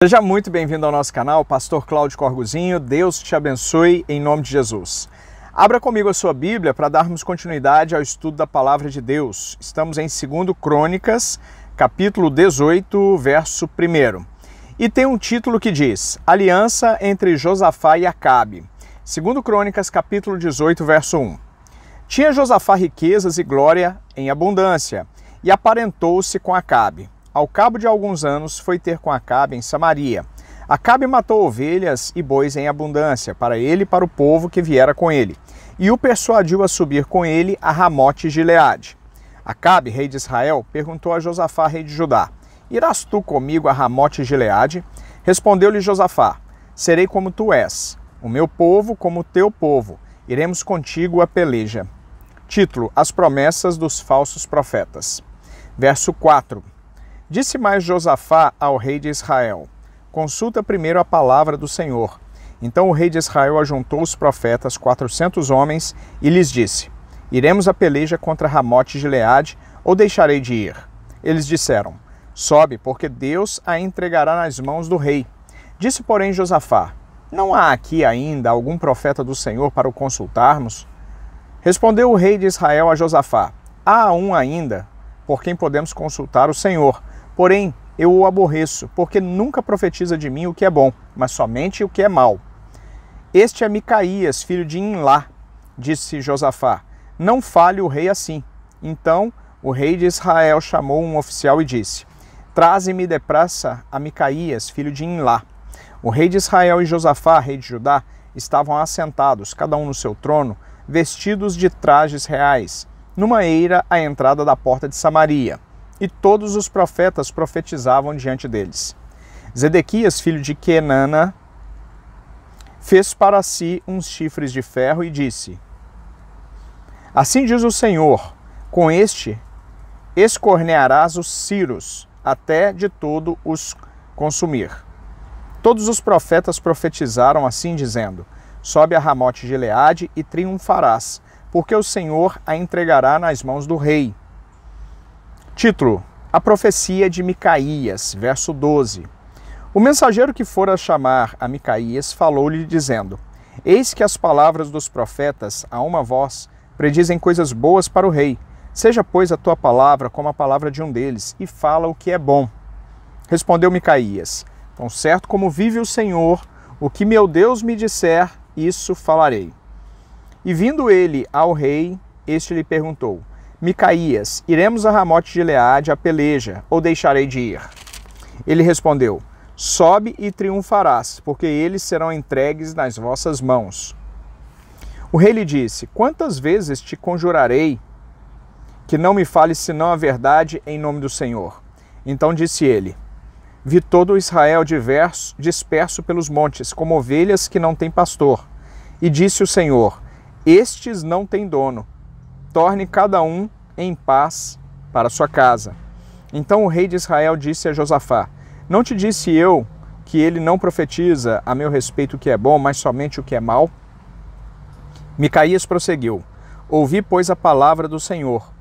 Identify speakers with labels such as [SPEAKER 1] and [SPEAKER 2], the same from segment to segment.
[SPEAKER 1] Seja muito bem-vindo ao nosso canal, Pastor Cláudio Corguzinho. Deus te abençoe em nome de Jesus. Abra comigo a sua Bíblia para darmos continuidade ao estudo da Palavra de Deus. Estamos em 2 Crônicas, capítulo 18, verso 1. E tem um título que diz: Aliança entre Josafá e Acabe. 2 Crônicas, capítulo 18, verso 1. Tinha Josafá riquezas e glória em abundância, e aparentou-se com Acabe. Ao cabo de alguns anos, foi ter com Acabe em Samaria. Acabe matou ovelhas e bois em abundância, para ele e para o povo que viera com ele, e o persuadiu a subir com ele a Ramote Gileade. Acabe, rei de Israel, perguntou a Josafá, rei de Judá: Irás tu comigo a Ramote Gileade? Respondeu-lhe Josafá: Serei como tu és, o meu povo como o teu povo, iremos contigo a peleja. Título: As promessas dos falsos profetas. Verso 4. Disse mais Josafá ao rei de Israel: Consulta primeiro a palavra do Senhor. Então o rei de Israel ajuntou os profetas, 400 homens, e lhes disse: Iremos a peleja contra Ramote Gileade, ou deixarei de ir? Eles disseram: Sobe, porque Deus a entregará nas mãos do rei. Disse, porém, Josafá: Não há aqui ainda algum profeta do Senhor para o consultarmos? Respondeu o rei de Israel a Josafá: Há um ainda, por quem podemos consultar o Senhor. Porém, eu o aborreço, porque nunca profetiza de mim o que é bom, mas somente o que é mau. Este é Micaías, filho de Imlá, disse Josafá. Não fale o rei assim. Então o rei de Israel chamou um oficial e disse: Traze-me depressa a Micaías, filho de Imlá. O rei de Israel e Josafá, rei de Judá, estavam assentados, cada um no seu trono, vestidos de trajes reais, numa eira à entrada da porta de Samaria. E todos os profetas profetizavam diante deles. Zedequias, filho de Kenana, fez para si uns chifres de ferro e disse: Assim diz o Senhor, com este escornearás os ciros, até de todo os consumir. Todos os profetas profetizaram assim, dizendo: Sobe a Ramote Gileade e triunfarás, porque o Senhor a entregará nas mãos do rei. Título: A profecia de Micaías, verso 12. O mensageiro que fora chamar a Micaías falou-lhe dizendo: Eis que as palavras dos profetas, a uma voz, predizem coisas boas para o rei. Seja, pois, a tua palavra como a palavra de um deles, e fala o que é bom. Respondeu Micaías: Tão certo como vive o Senhor, o que meu Deus me disser, isso falarei. E vindo ele ao rei, este lhe perguntou: Micaías, iremos a Ramote Gileade a peleja, ou deixarei de ir? Ele respondeu: Sobe e triunfarás, porque eles serão entregues nas vossas mãos. O rei lhe disse: Quantas vezes te conjurarei que não me fales senão a verdade em nome do Senhor? Então disse ele: Vi todo Israel disperso pelos montes, como ovelhas que não têm pastor. E disse o Senhor: Estes não têm dono. Torne cada um em paz para sua casa. Então o rei de Israel disse a Josafá: Não te disse eu que ele não profetiza a meu respeito o que é bom, mas somente o que é mau? Micaías prosseguiu: Ouvi, pois, a palavra do Senhor.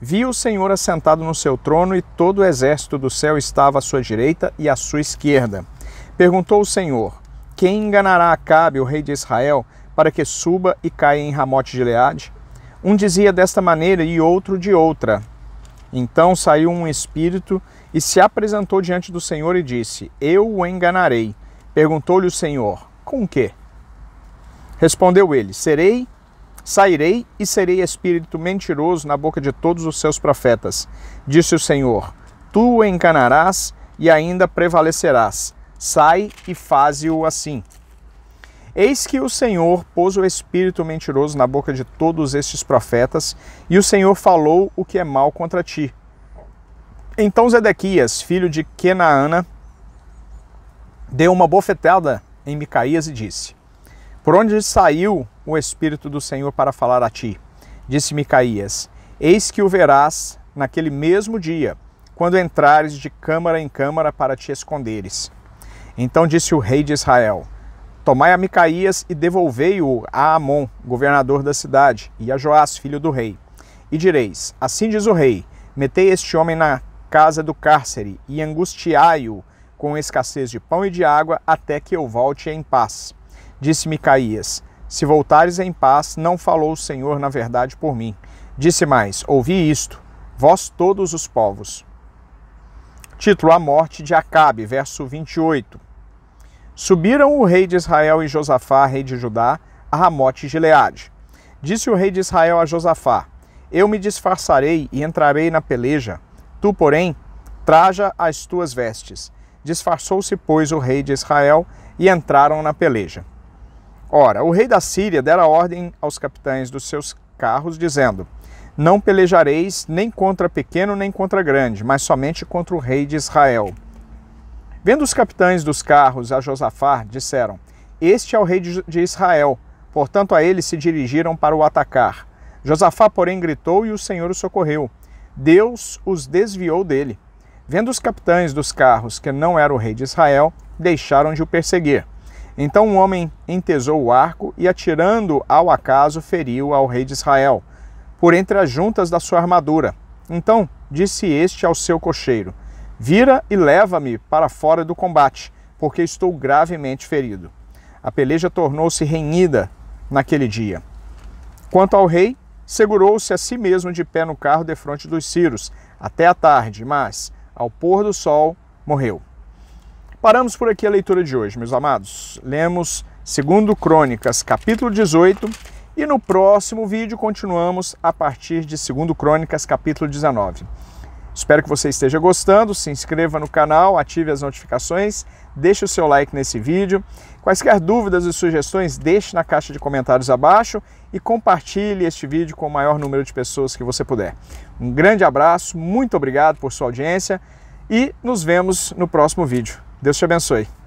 [SPEAKER 1] Vi o Senhor assentado no seu trono, e todo o exército do céu estava à sua direita e à sua esquerda. Perguntou o Senhor: Quem enganará Acabe, o rei de Israel, para que suba e caia em Ramote Gileade? Um dizia desta maneira e outro de outra. Então saiu um espírito e se apresentou diante do Senhor e disse: Eu o enganarei. Perguntou-lhe o Senhor: Com quê? Respondeu ele: Sairei e serei espírito mentiroso na boca de todos os seus profetas. Disse o Senhor: Tu o enganarás e ainda prevalecerás. Sai e faze-o assim. Eis que o Senhor pôs o espírito mentiroso na boca de todos estes profetas, e o Senhor falou o que é mal contra ti. Então Zedequias, filho de Kenaana, deu uma bofetada em Micaías e disse: Por onde saiu o espírito do Senhor para falar a ti? Disse Micaías: Eis que o verás naquele mesmo dia, quando entrares de câmara em câmara para te esconderes. Então disse o rei de Israel: Tomai a Micaías e devolvei-o a Amon, governador da cidade, e a Joás, filho do rei. E direis: Assim diz o rei: Metei este homem na casa do cárcere e angustiai-o com escassez de pão e de água, até que eu volte em paz. Disse Micaías: se voltares em paz, não falou o Senhor na verdade por mim. Disse mais: ouvi isto, vós todos os povos. Título: A morte de Acabe, verso 28. Subiram o rei de Israel e Josafá, rei de Judá, a Ramote de Gileade. Disse o rei de Israel a Josafá: eu me disfarçarei e entrarei na peleja. Tu, porém, traja as tuas vestes. Disfarçou-se, pois, o rei de Israel e entraram na peleja. Ora, o rei da Síria dera ordem aos capitães dos seus carros, dizendo: não pelejareis nem contra pequeno nem contra grande, mas somente contra o rei de Israel. Vendo os capitães dos carros a Josafá, disseram: este é o rei de Israel. Portanto, a ele se dirigiram para o atacar. Josafá, porém, gritou e o Senhor o socorreu. Deus os desviou dele. Vendo os capitães dos carros que não era o rei de Israel, deixaram de o perseguir. Então um homem entesou o arco e, atirando ao acaso, feriu ao rei de Israel, por entre as juntas da sua armadura. Então disse este ao seu cocheiro: vira e leva-me para fora do combate, porque estou gravemente ferido. A peleja tornou-se renhida naquele dia. Quanto ao rei, segurou-se a si mesmo de pé no carro defronte dos sírios, até a tarde, mas, ao pôr do sol, morreu. Paramos por aqui a leitura de hoje, meus amados. Lemos 2 Crônicas, capítulo 18, e no próximo vídeo continuamos a partir de 2 Crônicas, capítulo 19. Espero que você esteja gostando, se inscreva no canal, ative as notificações, deixe o seu like nesse vídeo. Quaisquer dúvidas e sugestões, deixe na caixa de comentários abaixo e compartilhe este vídeo com o maior número de pessoas que você puder. Um grande abraço, muito obrigado por sua audiência e nos vemos no próximo vídeo. Deus te abençoe.